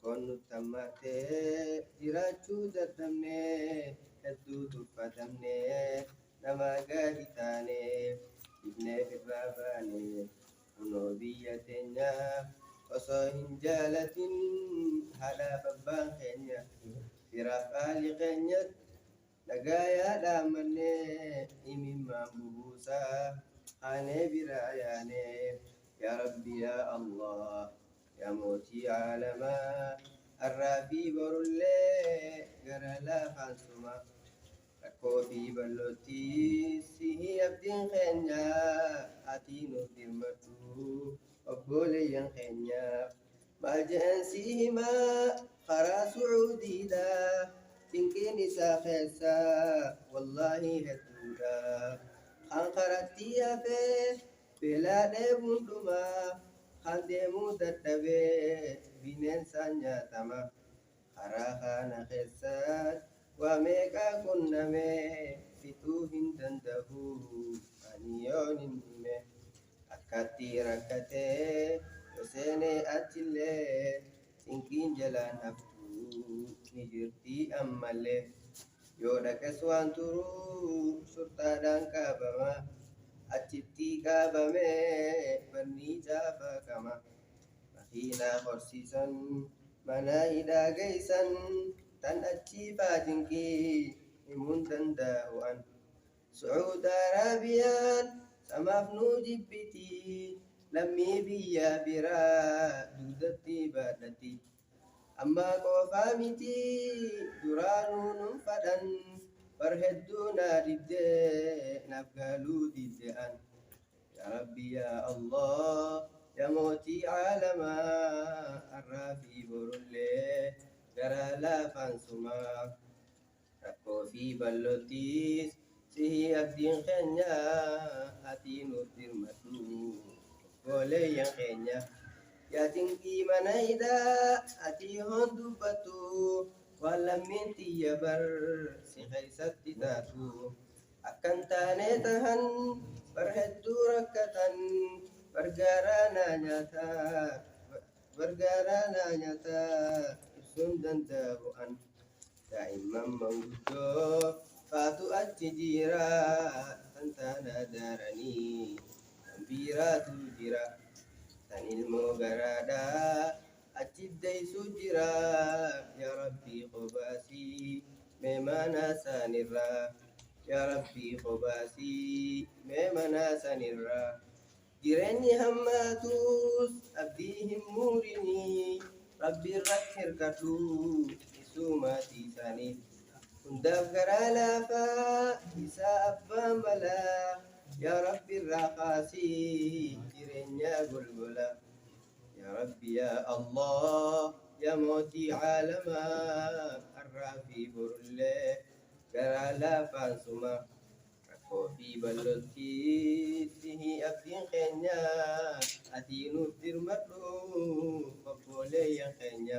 rakkoon nutti hammaatee jiraachuu dadhabnee hedduu tuffatamnee nama gadi taanee dhibneef irraa baanee kunoo biyya teenya osoo hin jaalatin haadhaaf abbaan keenya firaaf haali keenyatti nagaayaa dhaamannee imimmaan bubuusaa aanee biraa yaanee yaa rabbi yaa Allah yaa mootii caalamaa har'aa fi borullee gara laafaan suma rakkoo fi bal'ootti sihi abdiin keenya ati nuuf dirmadhu obboleeyyan keenya maal jedhan si himaa karaa sucuudiidha dinqiin isaa keessa wallaahi hedduudha kan karatti hafee beelaa dheebuun dhumaa kan deemuu dadhabee bineensaan nyaatama karaa kana keessatti waa meeqaa qunnamee fixuu hin danda'u ani yoon hin hime akkatti rakkatee yoo seenee achillee dinqiin jalaan haftu ni jirti ammallee yoo dhaqes waan turuu shurtaadhaan qabama achitti qabamee barniichaa baakama makiinaa horsiisan mana hidhaa geeysan tan achii faajinqii himuun danda'u an Sacuud Araabiyaan samaaf nuu jibbiti lammii biyya biraa dugdatti baadhatti amma qofaa miti duraanuu nun fadhan bar hedduu naa didde naaf galuu didde an yaa rabbi yaa Allah yaa mootii caalamaa har'aa fi borullee gara laafaan sumaa rakkoo fi bal'oottis sihi abdiin keenya ati nuuf dirmadhu obboleeyyan keenya yaa dinqii mana hidhaa ati hoon dubbattu waan lammiin tiyya bar si keeysatti taatu akkan taanee tahan bar hedduu rakkatan bargaaraa naa nyaataa ibsuun danda'u an daa'imman manguddoo faatu achi jira tan taana daaranii tan biiraatu jira tan ilmoo garaadhaa achi deeysu jira yaa rabbii qobaasii mee manaa sanirraa yaa rabbii qobaasii mee manaa sanirraa jireenyi hammaatus abdii hin muurinii rabbi irratti hirkadhu isumaatii isaaniif hundaaf garaa laafaa isaa abbaan balaa yaa rabbi irraa kaasii jireenyaa golgola yaa rabbi yaa Allah yaa mootii caalamaa har'aa fi borullee garaa laafaan suma rakkoo fi bal'ootti sihi abdiin keenya ati nuuf dirmadhu obboleeyyan keenya